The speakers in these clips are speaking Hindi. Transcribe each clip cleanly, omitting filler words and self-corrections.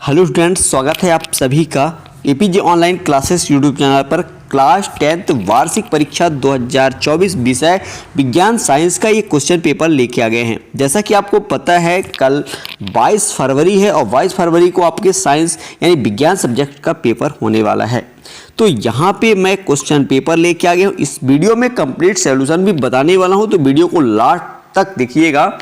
हेलो स्टूडेंट्स, स्वागत है आप सभी का APJ online classes YouTube channel पर। क्लास 10th वार्षिक परीक्षा 2024 विषय विज्ञान साइंस का ये क्वेश्चन पेपर लेके आ गए हैं। जैसा कि आपको पता है कल 22 फरवरी है और 22 फरवरी को आपके साइंस यानी विज्ञान सब्जेक्ट का पेपर होने वाला है। तो यहाँ पे मैं क्वेश्चन पेपर लेके आ गया हूँ। इस वीडियो में कंप्लीट सॉल्यूशन भी बताने वाला हूँ, तो वीडियो को लास्ट तक देखिएगा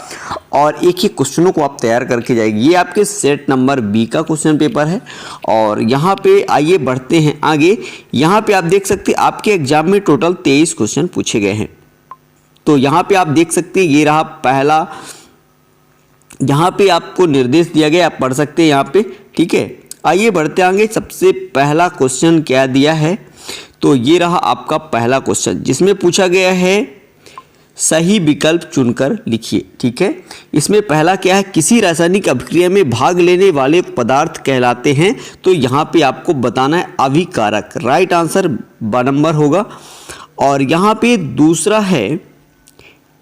और एक एक क्वेश्चनों को आप तैयार करके जाएंगे। ये आपके सेट नंबर बी का क्वेश्चन पेपर है और यहाँ पे आइए बढ़ते हैं आगे। यहाँ पे आप देख सकते हैं आपके एग्जाम में टोटल 23 क्वेश्चन पूछे गए हैं। तो यहाँ पे आप देख सकते हैं ये रहा पहला, यहाँ पे आपको निर्देश दिया गया, आप पढ़ सकते हैं यहाँ पे, ठीक है। आइए बढ़ते आगे। सबसे पहला क्वेश्चन क्या दिया है, तो ये रहा आपका पहला क्वेश्चन जिसमें पूछा गया है सही विकल्प चुनकर लिखिए, ठीक है। इसमें पहला क्या है, किसी रासायनिक अभिक्रिया में भाग लेने वाले पदार्थ कहलाते हैं। तो यहाँ पे आपको बताना है अभिकारक, राइट आंसर ब नंबर होगा। और यहाँ पे दूसरा है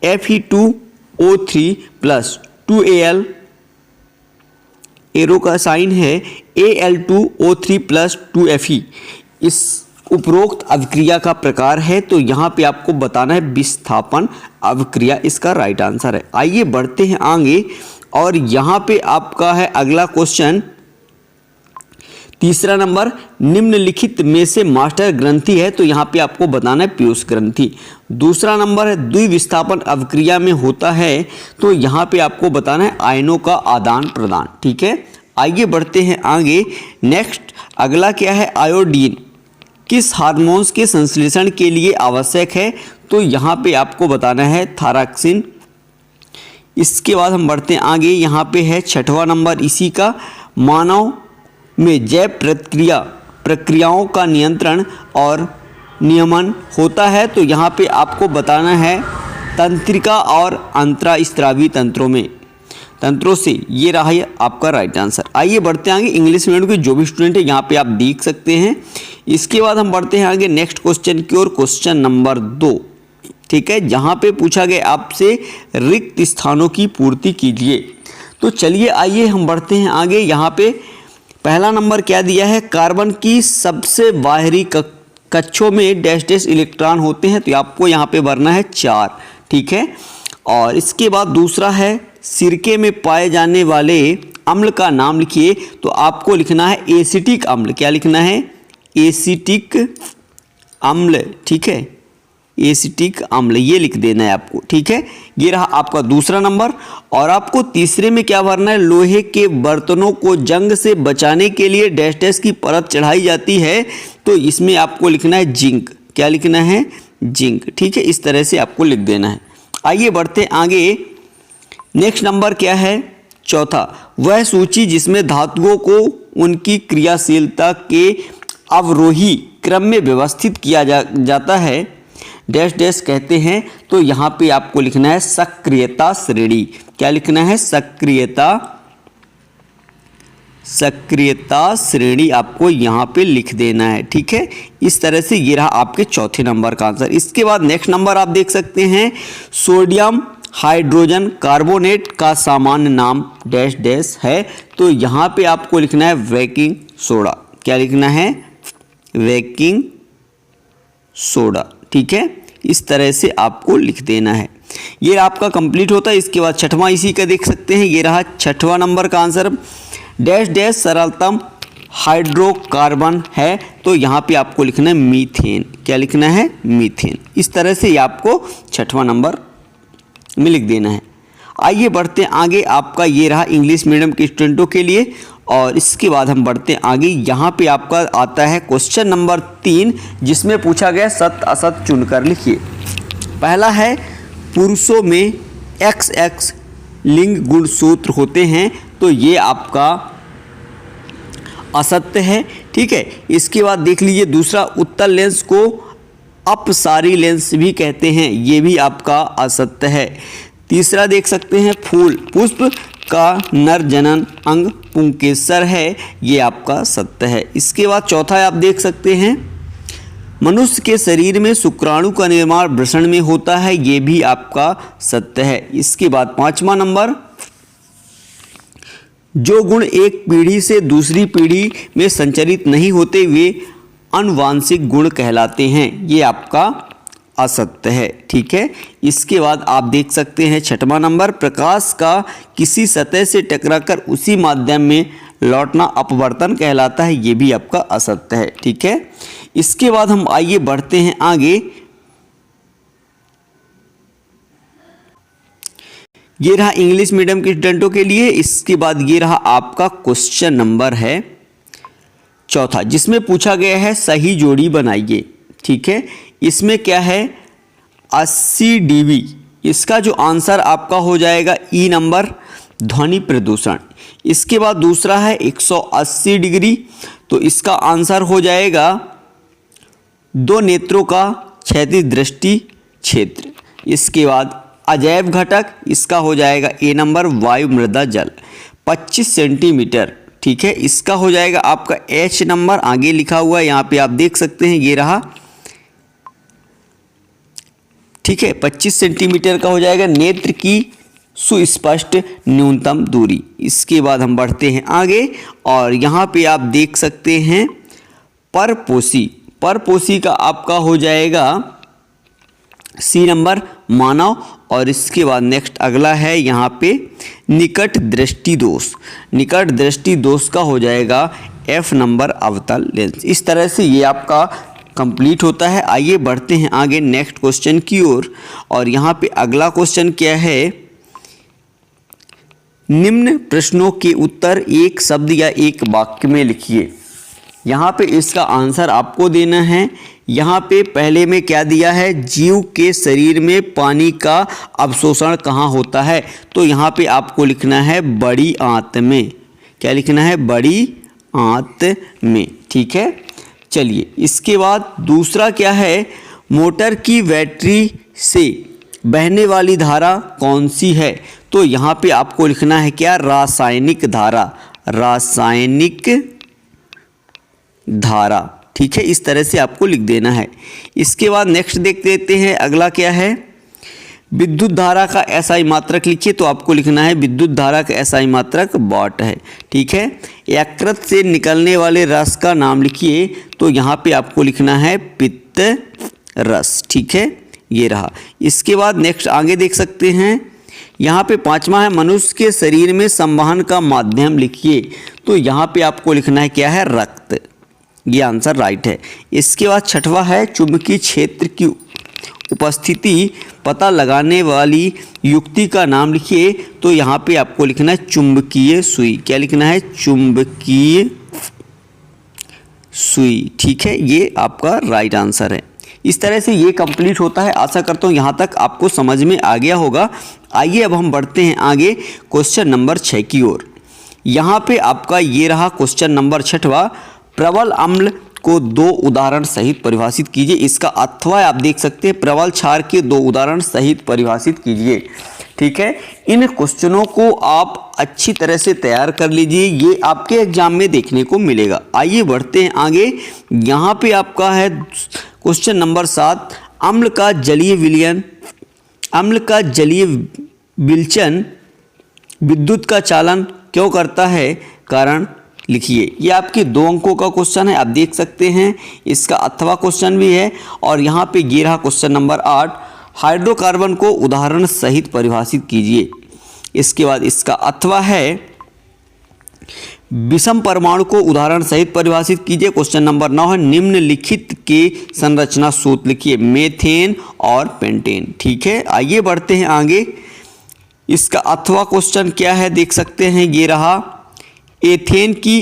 Fe2O3 प्लस 2Al, एरो का साइन है Al2O3 प्लस 2Fe, इस उपरोक्त अभिक्रिया का प्रकार है। तो यहाँ पे आपको बताना है विस्थापन अभिक्रिया, इसका राइट आंसर है। आइए बढ़ते हैं आगे और यहाँ पे आपका है अगला क्वेश्चन, तीसरा नंबर, निम्नलिखित में से मास्टर ग्रंथि है। तो यहाँ पे आपको बताना है पीयूष ग्रंथि। दूसरा नंबर है द्विविस्थापन अभिक्रिया में होता है। तो यहाँ पे आपको बताना है आयनों का आदान प्रदान, ठीक है। आइए बढ़ते हैं आगे। नेक्स्ट अगला क्या है, आयोडीन किस हार्मोन्स के संश्लेषण के लिए आवश्यक है। तो यहाँ पे आपको बताना है थायरॉक्सिन। इसके बाद हम बढ़ते हैं आगे। यहाँ पे है छठवां नंबर इसी का, मानव में जैव प्रक्रियाओं का नियंत्रण और नियमन होता है। तो यहाँ पे आपको बताना है तंत्रिका और अंतरास्रावी तंत्रों से। ये रहा है आपका राइट आंसर। आइए बढ़ते हैं आगे। इंग्लिश मीडियम के जो भी स्टूडेंट है यहाँ पे आप देख सकते हैं। इसके बाद हम बढ़ते हैं आगे नेक्स्ट क्वेश्चन की ओर, क्वेश्चन नंबर 2, ठीक है, जहाँ पे पूछा गया आपसे रिक्त स्थानों की पूर्ति कीजिए। तो चलिए आइए हम बढ़ते हैं आगे। यहाँ पे पहला नंबर क्या दिया है, कार्बन की सबसे बाहरी कक्षों में डैश डैश इलेक्ट्रॉन होते हैं। तो आपको यहाँ पे भरना है 4, ठीक है। और इसके बाद दूसरा है सिरके में पाए जाने वाले अम्ल का नाम लिखिए। तो आपको लिखना है एसिटिक अम्ल। क्या लिखना है, एसिटिक अम्ल, ठीक है, एसिटिक अम्ल ये लिख देना है आपको, ठीक है। ये रहा आपका दूसरा नंबर। और आपको तीसरे में क्या भरना है, लोहे के बर्तनों को जंग से बचाने के लिए डैश डैश की परत चढ़ाई जाती है। तो इसमें आपको लिखना है जिंक। क्या लिखना है, जिंक, ठीक है। इस तरह से आपको लिख देना है। आइए बढ़ते आगे। नेक्स्ट नंबर क्या है, चौथा, वह सूची जिसमें धातुओं को उनकी क्रियाशीलता के अवरोही क्रम में व्यवस्थित किया जाता है डैश डैश कहते हैं। तो यहाँ पे आपको लिखना है सक्रियता श्रेणी। क्या लिखना है, सक्रियता श्रेणी आपको यहाँ पे लिख देना है, ठीक है। इस तरह से ये रहा आपके चौथे नंबर का आंसर। इसके बाद नेक्स्ट नंबर आप देख सकते हैं, सोडियम हाइड्रोजन कार्बोनेट का सामान्य नाम डैश डैश है। तो यहाँ पे आपको लिखना है बेकिंग सोडा। क्या लिखना है, बेकिंग सोडा, ठीक है। इस तरह से आपको लिख देना है। ये आपका कंप्लीट होता है। इसके बाद छठवां इसी का देख सकते हैं, ये रहा छठवां नंबर का आंसर, डैश डैश सरलतम हाइड्रोकार्बन है। तो यहाँ पे आपको लिखना है मीथेन। क्या लिखना है, मीथेन। इस तरह से ये आपको छठवां नंबर में लिख देना है। आइए बढ़ते हैं आगे। आपका ये रहा इंग्लिश मीडियम के स्टूडेंटों के लिए। और इसके बाद हम बढ़ते हैं आगे। यहाँ पे आपका आता है क्वेश्चन नंबर 3 जिसमें पूछा गया सत्य असत्य चुनकर लिखिए। पहला है पुरुषों में XX लिंग गुणसूत्र होते हैं। तो ये आपका असत्य है, ठीक है। इसके बाद देख लीजिए दूसरा, उत्तल लेंस को अपसारी लेंस भी कहते हैं। ये भी आपका असत्य है। तीसरा देख सकते हैं फूल पुष्प का नर जनन अंग पुंकेसर है। ये आपका सत्य है। इसके बाद चौथा आप देख सकते हैं, मनुष्य के शरीर में शुक्राणु का निर्माण वृषण में होता है। ये भी आपका सत्य है। इसके बाद पांचवा नंबर, जो गुण एक पीढ़ी से दूसरी पीढ़ी में संचरित नहीं होते वे आनुवांशिक गुण कहलाते हैं। ये आपका असत्य है। ठीक है, इसके बाद आप देख सकते हैं 6वां नंबर, प्रकाश का किसी सतह से टकराकर उसी माध्यम में लौटना अपवर्तन कहलाता है। ये भी आपका असत्य है। ठीक है, इसके बाद हम आइए बढ़ते हैं आगे। ये रहा इंग्लिश मीडियम के स्टूडेंटों के लिए। इसके बाद ये रहा आपका क्वेश्चन नंबर है चौथा, जिसमें पूछा गया है सही जोड़ी बनाइए। ठीक है, इसमें क्या है 80 dB। इसका जो आंसर आपका हो जाएगा ई नंबर, ध्वनि प्रदूषण। इसके बाद दूसरा है 180 डिग्री, तो इसका आंसर हो जाएगा दो नेत्रों का क्षैतिज दृष्टि क्षेत्र। इसके बाद अजैव घटक, इसका हो जाएगा ए नंबर, वायु मृदा जल 25 सेंटीमीटर। ठीक है, इसका हो जाएगा आपका एच नंबर, आगे लिखा हुआ है यहाँ पे आप देख सकते हैं, ये रहा। ठीक है, 25 सेंटीमीटर का हो जाएगा नेत्र की सुस्पष्ट न्यूनतम दूरी। इसके बाद हम बढ़ते हैं आगे और यहाँ पे आप देख सकते हैं परपोषी। परपोषी का आपका हो जाएगा सी नंबर, मानव। और इसके बाद नेक्स्ट अगला है यहाँ पे निकट दृष्टि दोष। निकट दृष्टि दोष का हो जाएगा एफ नंबर, अवतल लेंस। इस तरह से ये आपका कंप्लीट होता है। आइए बढ़ते हैं आगे नेक्स्ट क्वेश्चन की ओर। और यहाँ पे अगला क्वेश्चन क्या है, निम्न प्रश्नों के उत्तर एक शब्द या एक वाक्य में लिखिए। यहाँ पे इसका आंसर आपको देना है। यहाँ पे पहले में क्या दिया है, जीव के शरीर में पानी का अवशोषण कहाँ होता है, तो यहाँ पे आपको लिखना है बड़ी आंत में। क्या लिखना है, बड़ी आंत में। ठीक है, चलिए इसके बाद दूसरा क्या है, मोटर की बैटरी से बहने वाली धारा कौन सी है, तो यहाँ पे आपको लिखना है क्या, रासायनिक धारा। रासायनिक धारा। ठीक है, इस तरह से आपको लिख देना है। इसके बाद नेक्स्ट देख लेते हैं अगला क्या है, विद्युत धारा का एसआई मात्रक लिखिए, तो आपको लिखना है विद्युत धारा का एसआई मात्रक वाट है। ठीक है, यकृत से निकलने वाले रस का नाम लिखिए, तो यहाँ पे आपको लिखना है पित्त रस। ठीक है, ये रहा। इसके बाद नेक्स्ट आगे देख सकते हैं, यहाँ पे 5वां है मनुष्य के शरीर में संवहन का माध्यम लिखिए, तो यहाँ पे आपको लिखना है क्या है, रक्त। ये आंसर राइट है। इसके बाद 6वां है चुंबकीय क्षेत्र की उपस्थिति पता लगाने वाली युक्ति का नाम लिखिए, तो यहाँ पे आपको लिखना है चुंबकीय सुई। क्या लिखना है, चुंबकीय सुई। ठीक है, ये आपका राइट आंसर है। इस तरह से ये कंप्लीट होता है। आशा करता हूँ यहाँ तक आपको समझ में आ गया होगा। आइए अब हम बढ़ते हैं आगे क्वेश्चन नंबर 6 की ओर। यहाँ पे आपका ये रहा क्वेश्चन नंबर 6वां, प्रबल अम्ल को दो उदाहरण सहित परिभाषित कीजिए। इसका अथवा आप देख सकते हैं, प्रबल क्षार के दो उदाहरण सहित परिभाषित कीजिए। ठीक है, इन क्वेश्चनों को आप अच्छी तरह से तैयार कर लीजिए, ये आपके एग्जाम में देखने को मिलेगा। आइए बढ़ते हैं आगे। यहाँ पे आपका है क्वेश्चन नंबर 7, अम्ल का जलीय विलयन, अम्ल का जलीय विलचन विद्युत का चालन क्यों करता है, कारण लिखिए। ये आपके 2 अंकों का क्वेश्चन है, आप देख सकते हैं। इसका अथवा क्वेश्चन भी है। और यहाँ पे ये रहा क्वेश्चन नंबर 8, हाइड्रोकार्बन को उदाहरण सहित परिभाषित कीजिए। इसके बाद इसका अथवा है विषम परमाणु को उदाहरण सहित परिभाषित कीजिए। क्वेश्चन नंबर 9 है निम्नलिखित के संरचना सूत्र लिखिए, मेथेन और पेंटेन। ठीक है, आइए बढ़ते हैं आगे। इसका अथवा क्वेश्चन क्या है देख सकते हैं, ये रहा एथेन की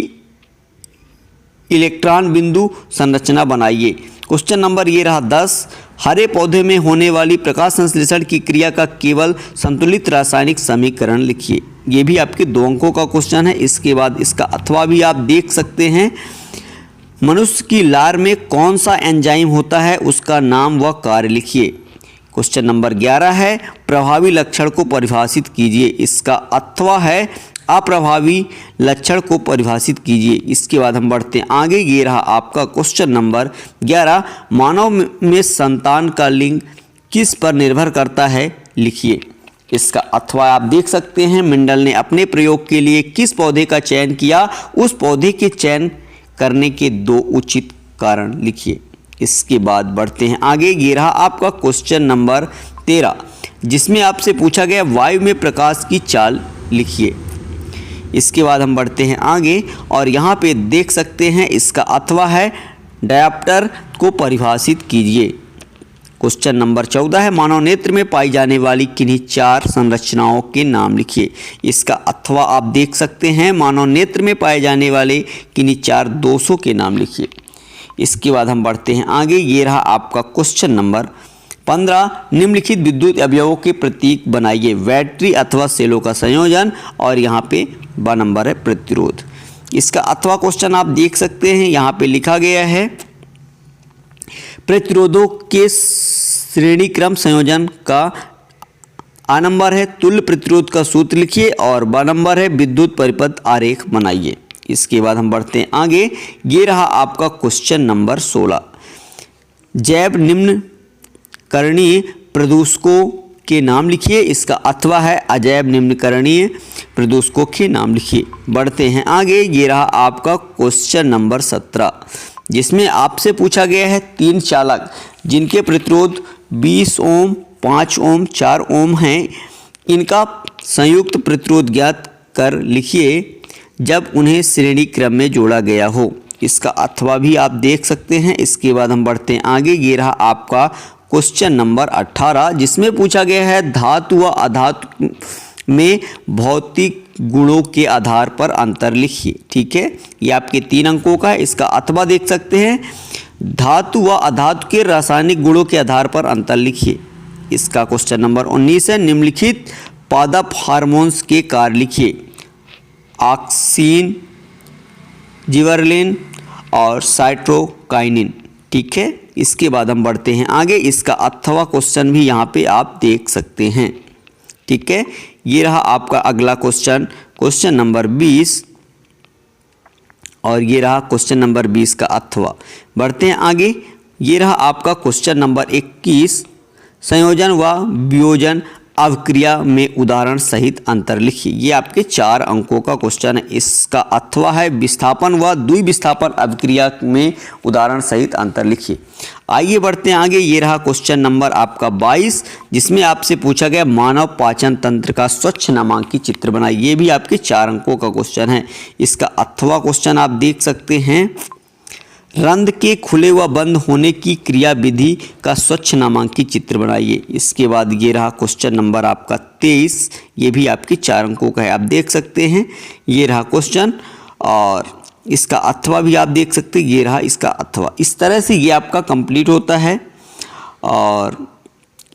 इलेक्ट्रॉन बिंदु संरचना बनाइए। क्वेश्चन नंबर ये रहा 10, हरे पौधे में होने वाली प्रकाश संश्लेषण की क्रिया का केवल संतुलित रासायनिक समीकरण लिखिए। ये भी आपके 2 अंकों का क्वेश्चन है। इसके बाद इसका अथवा भी आप देख सकते हैं, मनुष्य की लार में कौन सा एंजाइम होता है, उसका नाम व कार्य लिखिए। क्वेश्चन नंबर 11 है प्रभावी लक्षण को परिभाषित कीजिए। इसका अथवा है अप्रभावी लक्षण को परिभाषित कीजिए। इसके बाद हम बढ़ते हैं आगे। ये रहा आपका क्वेश्चन नंबर 11, मानव में संतान का लिंग किस पर निर्भर करता है, लिखिए। इसका अथवा आप देख सकते हैं, मेंडल ने अपने प्रयोग के लिए किस पौधे का चयन किया, उस पौधे के चयन करने के 2 उचित कारण लिखिए। इसके बाद बढ़ते हैं आगे। ये रहा आपका क्वेश्चन नंबर 13, जिसमें आपसे पूछा गया वायु में प्रकाश की चाल लिखिए। इसके बाद हम बढ़ते हैं आगे और यहाँ पे देख सकते हैं इसका अथवा है डायप्टर को परिभाषित कीजिए। क्वेश्चन नंबर 14 है, मानव नेत्र में पाई जाने वाली किन्हीं 4 संरचनाओं के नाम लिखिए। इसका अथवा आप देख सकते हैं, मानव नेत्र में पाए जाने वाले किन्हीं 4 दोषों के नाम लिखिए। इसके बाद हम बढ़ते हैं आगे। ये रहा आपका क्वेश्चन नंबर 15, निम्नलिखित विद्युत अवयवों के प्रतीक बनाइए। बैटरी अथवा सेलों का संयोजन, और यहाँ पे ब नंबर है प्रतिरोध। इसका अथवा क्वेश्चन आप देख सकते हैं, यहाँ पे लिखा गया है प्रतिरोधों के श्रेणी क्रम संयोजन का आ नंबर है तुल्य प्रतिरोध का सूत्र लिखिए, और ब नंबर है विद्युत परिपथ आरेख बनाइए। इसके बाद हम बढ़ते हैं आगे। ये रहा आपका क्वेश्चन नंबर 16, जैव निम्न करणीय प्रदूषकों के नाम लिखिए। इसका अथवा है अजैव निम्नकरणीय प्रदूषकों के नाम लिखिए। बढ़ते हैं आगे। ये रहा आपका क्वेश्चन नंबर 17, जिसमें आपसे पूछा गया है 3 चालक जिनके प्रतिरोध 20 ओम, 5 ओम, 4 ओम हैं, इनका संयुक्त प्रतिरोध ज्ञात कर लिखिए जब उन्हें श्रेणी क्रम में जोड़ा गया हो। इसका अथवा भी आप देख सकते हैं। इसके बाद हम बढ़ते हैं आगे। ये रहा आपका क्वेश्चन नंबर 18, जिसमें पूछा गया है धातु व अधातु में भौतिक गुणों के आधार पर अंतर लिखिए। ठीक है, ये आपके 3 अंकों का है। इसका अथवा देख सकते हैं, धातु व अधातु के रासायनिक गुणों के आधार पर अंतर लिखिए। इसका क्वेश्चन नंबर 19 है, निम्नलिखित पादप हार्मोन्स के कार्य लिखिए। ऑक्सिन, जिबरेलिन और साइटोकाइनिन। ठीक है, इसके बाद हम बढ़ते हैं आगे। इसका अथवा क्वेश्चन भी यहाँ पे आप देख सकते हैं। ठीक है, ये रहा आपका अगला क्वेश्चन, क्वेश्चन नंबर 20, और ये रहा क्वेश्चन नंबर 20 का अथवा। बढ़ते हैं आगे। ये रहा आपका क्वेश्चन नंबर 21, संयोजन व वियोजन अवक्रिया में उदाहरण सहित अंतर लिखिए। ये आपके 4 अंकों का क्वेश्चन है। इसका अथवा है विस्थापन व द्विविस्थापन अवक्रिया में उदाहरण सहित अंतर लिखिए। आइए बढ़ते हैं आगे। ये रहा क्वेश्चन नंबर आपका 22, जिसमें आपसे पूछा गया मानव पाचन तंत्र का स्वच्छ नामांकित चित्र बनाइए। ये भी आपके 4 अंकों का क्वेश्चन है। इसका अथवा क्वेश्चन आप देख सकते हैं, रंध्र के खुले व बंद होने की क्रिया विधि का स्वच्छ नामांकित चित्र बनाइए। इसके बाद ये रहा क्वेश्चन नंबर आपका 23, ये भी आपके 4 अंकों का है, आप देख सकते हैं। ये रहा क्वेश्चन, और इसका अथवा भी आप देख सकते हैं। ये रहा इसका अथवा। इस तरह से ये आपका कंप्लीट होता है, और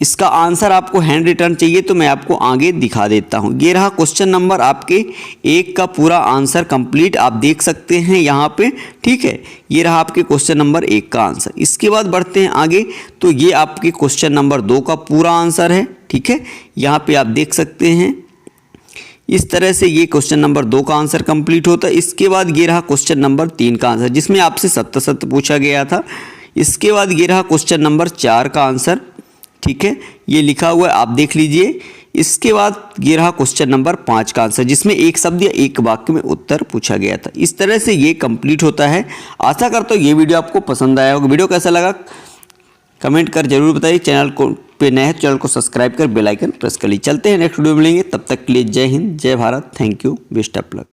इसका आंसर आपको हैंड रिटर्न चाहिए तो मैं आपको आगे दिखा देता हूँ। ये रहा क्वेश्चन नंबर आपके 1 का पूरा आंसर कंप्लीट आप देख सकते हैं यहाँ पे। ठीक है, ये रहा आपके क्वेश्चन नंबर 1 का आंसर। इसके बाद बढ़ते हैं आगे, तो ये आपके क्वेश्चन नंबर 2 का पूरा आंसर है। ठीक है, यहाँ पे आप देख सकते हैं। इस तरह से ये क्वेश्चन नंबर 2 का आंसर कंप्लीट होता है। इसके बाद ये रहा क्वेश्चन नंबर 3 का आंसर, जिसमें आपसे 7 पूछा गया था। इसके बाद ये रहा क्वेश्चन नंबर 4 का आंसर। ठीक है, ये लिखा हुआ है, आप देख लीजिए। इसके बाद ये रहा क्वेश्चन नंबर 5 का आंसर, जिसमें 1 शब्द या 1 वाक्य में उत्तर पूछा गया था। इस तरह से ये कंप्लीट होता है। आशा करता हूँ ये वीडियो आपको पसंद आया होगा। वीडियो कैसा लगा कमेंट कर जरूर बताइए। चैनल को पे नए चैनल को सब्सक्राइब कर बेल आइकन प्रेस कर लीजिए। चलते हैं नेक्स्ट वीडियो मिलेंगे, तब तक के लिए जय हिंद, जय Bharat, thank you, best of luck.